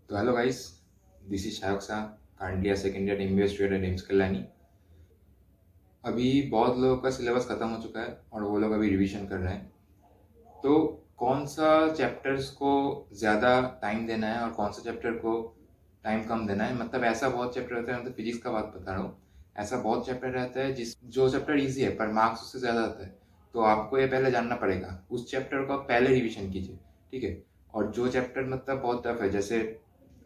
तो hello guys, this is Shahrukh Shah, currently a second year MBA student at AIIMS Kalyani. अभी बहुत लोगों का सिलेबस ख़त्म हो चुका है और वो लोग अभी रिवीजन कर रहे हैं। तो कौन सा चैप्टर्स को ज़्यादा टाइम देना है और कौन सा चैप्टर को टाइम कम देना है, मतलब ऐसा बहुत चैप्टर रहता है, मतलब फिजिक्स का बात बता रहा हूँ। ऐसा बहुत चैप्टर रहता है जो चैप्टर ईजी है पर मार्क्स उससे ज़्यादा आता है। तो आपको ये पहले जानना पड़ेगा, उस चैप्टर को आप पहले रिवीजन कीजिए, ठीक है। और जो चैप्टर मतलब बहुत टफ है, जैसे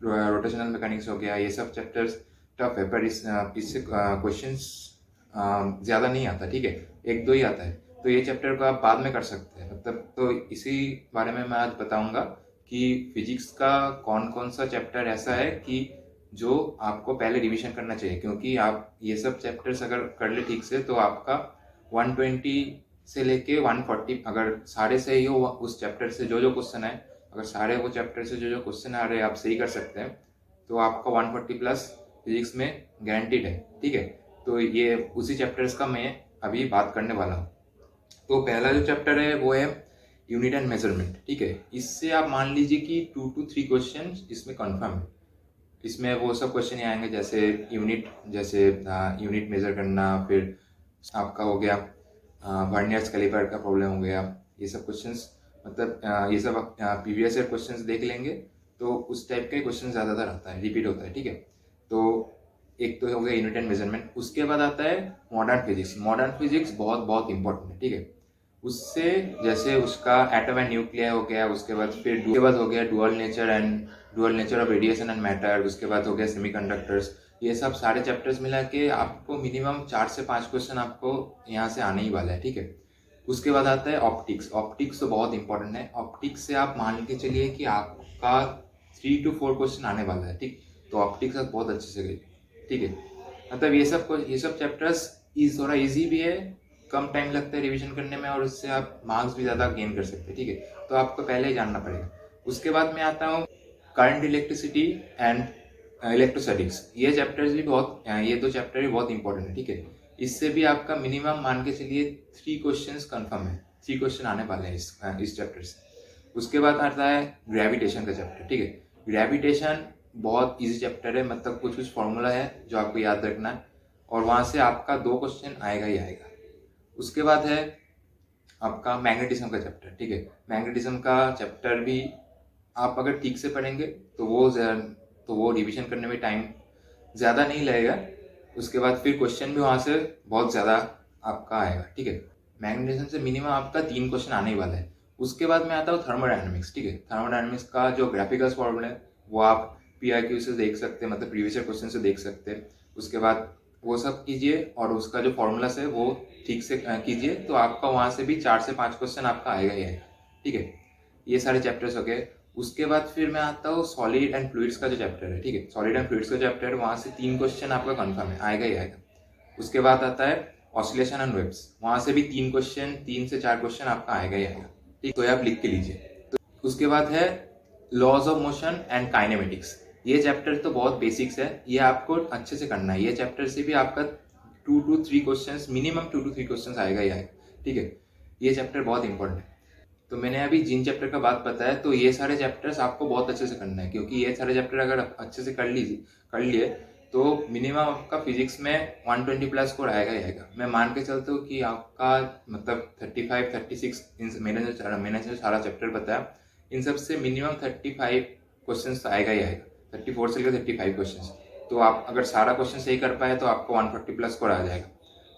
रोटेशनल मैकेनिक्स हो गया, ये सब चैप्टर्स टफ है पर इससे क्वेश्चंस ज़्यादा नहीं आता, ठीक है, एक दो ही आता है। तो ये चैप्टर को आप बाद में कर सकते हैं, मतलब तो इसी बारे में मैं आज बताऊंगा कि फिजिक्स का कौन कौन सा चैप्टर ऐसा है कि जो आपको पहले रिवीजन करना चाहिए, क्योंकि आप ये सब चैप्टर्स अगर कर ले ठीक से तो आपका 120 से लेके 140 अगर सारे सही हो उस चैप्टर से जो क्वेश्चन है, अगर सारे वो चैप्टर से जो क्वेश्चन आ रहे हैं आप सही कर सकते हैं, तो आपका 140 प्लस फिजिक्स में गारंटीड है, ठीक है। तो ये उसी चैप्टर्स का मैं अभी बात करने वाला हूँ। तो पहला जो चैप्टर है वो है यूनिट एंड मेजरमेंट, ठीक है। इससे आप मान लीजिए कि 2 to 3 क्वेश्चन इसमें कंफर्म है। इसमें वो सब क्वेश्चन ही आएंगे, जैसे यूनिट मेजर करना, फिर आपका हो गया वर्नियर कैलिपर का प्रॉब्लम हो गया, ये सब क्वेश्चंस, मतलब ये सब प्रीवियस ईयर क्वेश्चंस देख लेंगे तो उस टाइप के क्वेश्चन ज़्यादातर आता है, रिपीट होता है, ठीक है। तो एक तो हो गया यूनिट एंड मेजरमेंट। उसके बाद आता है मॉडर्न फिजिक्स। मॉडर्न फिजिक्स बहुत बहुत इंपॉर्टेंट है, ठीक है। उससे जैसे उसका एटम एंड न्यूक्लियर हो गया, उसके बाद हो गया dual nature of radiation and matter, उसके बाद हो गया सेमीकंडक्टर्स। ये सब सारे चैप्टर्स मिला के आपको मिनिमम 4 से 5 क्वेश्चन आपको यहाँ से आने ही वाला है, ठीक है। उसके बाद आता है ऑप्टिक्स। ऑप्टिक्स तो बहुत इंपॉर्टेंट है। ऑप्टिक्स से आप मान के चलिए कि आपका 3 to 4 क्वेश्चन आने वाला है, ठीक। तो ऑप्टिक्स आप बहुत अच्छे से गई, ठीक है। मतलब ये सब चैप्टर्स थोड़ा इजी भी है, कम टाइम लगता है रिवीजन करने में और उससे आप मार्क्स भी ज़्यादा गेन कर सकते हैं, ठीक है। तो आपको पहले ही जानना पड़ेगा। उसके बाद मैं आता हूँ करंट इलेक्ट्रिसिटी एंड इलेक्ट्रोस्टैटिक्स। ये 2 चैप्टर भी बहुत इंपॉर्टेंट है, ठीक है। इससे भी आपका मिनिमम मान के चलिए 3 क्वेश्चंस कंफर्म है, 3 क्वेश्चन आने वाले हैं इस चैप्टर से। उसके बाद आता है ग्रेविटेशन का चैप्टर, ठीक है। ग्रेविटेशन बहुत इजी चैप्टर है, मतलब कुछ कुछ फॉर्मूला है जो आपको याद रखना है और वहाँ से आपका 2 क्वेश्चन आएगा ही आएगा। उसके बाद है आपका मैग्नेटिज्म का चैप्टर, ठीक है। मैग्नेटिज्म का चैप्टर भी आप अगर ठीक से पढ़ेंगे तो वो रिवीजन करने में टाइम ज़्यादा नहीं लगेगा। उसके बाद फिर क्वेश्चन भी वहाँ से बहुत ज़्यादा आपका आएगा, ठीक है। मैग्नेटिज्म से मिनिमम आपका 3 क्वेश्चन आने ही वाला है। उसके बाद मैं आता हूँ थर्मोडायनेमिक्स, ठीक है। थर्मोडायनेमिक्स का जो ग्राफिकल फॉर्मूला है वो आप PIQ से देख सकते हैं, मतलब प्रीवियस ईयर क्वेश्चन से देख सकते हैं। उसके बाद वो सब कीजिए और उसका जो फॉर्मूलास है वो ठीक से कीजिए, तो आपका वहाँ से भी 4 से 5 क्वेश्चन आपका आएगा ही आएगा, ठीक है। ये सारे चैप्टर्स हो गए। उसके बाद फिर मैं आता हूँ सॉलिड एंड फ्लूइड्स का जो चैप्टर है, ठीक है। सॉलिड एंड फ्लूइड्स का चैप्टर, वहाँ से 3 क्वेश्चन आपका कंफर्म है, आएगा ही आएगा। उसके बाद आता है ऑसिलेशन एंड वेव्स। वहाँ से भी 3 क्वेश्चन, 3 से 4 क्वेश्चन आपका आएगा ही आएगा, ठीक। तो ये आप लिख के लीजिए। तो उसके बाद है laws of motion and kinematics. ये चैप्टर तो बहुत बेसिक्स है, ये आपको अच्छे से करना है। ये चैप्टर से भी आपका 2 to 3 questions, minimum 2 to 3 questions आएगा ही आएगा, ठीक है। ये चैप्टर बहुत इंपॉर्टेंट है। तो मैंने अभी जिन चैप्टर का बात बताया, तो ये सारे चैप्टर्स आपको बहुत अच्छे से करना है, क्योंकि ये सारे चैप्टर अगर आप अच्छे से कर लिए तो मिनिमम आपका फिजिक्स में 120 प्लस स्कोर आएगा ही आएगा। मैं मान के चलता हूँ कि आपका मतलब 35-36 मैंने जो सारा चैप्टर बताया, इन सब से मिनिमम 35 क्वेश्चन तो आएगा ही आएगा, 34 से लेकर 35 क्वेश्चन। तो आप अगर सारा क्वेश्चन सही कर पाए तो आपको 140 प्लस स्कोर आ जाएगा।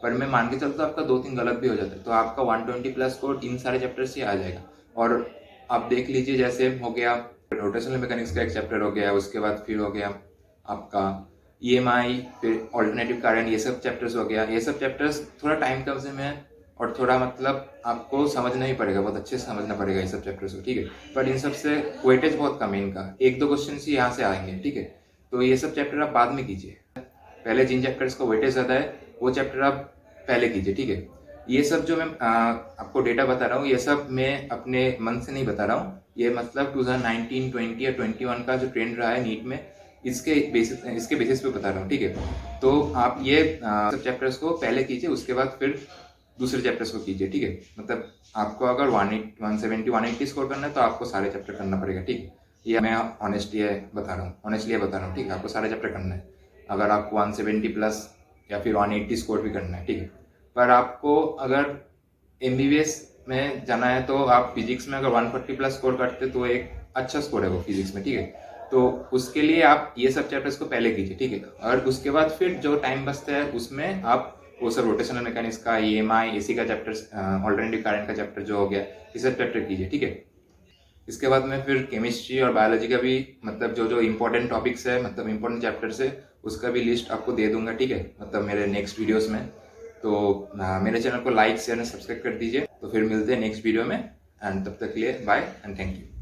पर मैं मान के चलता हूँ आपका 2-3 गलत भी हो जाता है तो आपका 120 प्लस स्कोर इन सारे चैप्टर से आ जाएगा। और आप देख लीजिए, जैसे हो गया रोटेशनल मैकेनिक्स का एक चैप्टर हो गया, उसके बाद फिर हो गया आपका EMI, फिर ऑल्टरनेटिव करंट, ये सब चैप्टर्स हो गया। ये सब चैप्टर्स थोड़ा टाइम कंज्यूम है और थोड़ा मतलब आपको समझना ही पड़ेगा, बहुत अच्छे से समझना पड़ेगा ये सब चैप्टर्स को, ठीक है। पर इन सब से वेटेज बहुत कम है इनका, 1-2 क्वेश्चन ही यहाँ से आएंगे, ठीक है। तो ये सब चैप्टर आप बाद में कीजिए, पहले जिन चैप्टर्स को वेटेज ज़्यादा है वो चैप्टर आप पहले कीजिए, ठीक है। ये सब जो मैं आपको डेटा बता रहा हूँ, ये सब मैं अपने मन से नहीं बता रहा हूँ, ये मतलब 2019, 20 या 21 का जो ट्रेंड रहा है नीट में, इसके बेसिस पे बता रहा हूँ, ठीक है। तो आप ये सब चैप्टर्स को पहले कीजिए, उसके बाद फिर दूसरे चैप्टर्स को कीजिए, ठीक है। मतलब आपको अगर 170, 180 स्कोर करना है तो आपको सारे चैप्टर करना पड़ेगा, ठीक है। ये मैं ऑनेस्टली बता रहा हूँ, ठीक है। आपको सारा चैप्टर करना है, अगर आपको 170 प्लस या फिर 180 स्कोर भी करना है, ठीक है। पर आपको अगर MBBS में जाना है तो आप फिजिक्स में अगर 140 प्लस स्कोर करते तो एक अच्छा स्कोर है वो फिजिक्स में, ठीक है। तो उसके लिए आप ये सब चैप्टर्स को पहले कीजिए, ठीक है। और उसके बाद फिर जो टाइम बचता है उसमें आप वो सब रोटेशनल मैकेनिक्स का, EMI, AC का चैप्टर, ऑल्टरनेटिव करंट का चैप्टर जो हो गया, ये सब चैप्टर कीजिए, ठीक है। इसके बाद में फिर केमिस्ट्री और बायोलॉजी का भी मतलब जो जो इंपॉर्टेंट टॉपिक्स है, मतलब इंपॉर्टेंट चैप्टर्स है, उसका भी लिस्ट आपको दे दूंगा, ठीक है, मतलब मेरे नेक्स्ट वीडियोस में। तो मेरे चैनल को लाइक शेयर एंड सब्सक्राइब कर दीजिए। तो फिर मिलते हैं नेक्स्ट वीडियो में, एंड तब तक के लिए बाय एंड थैंक यू।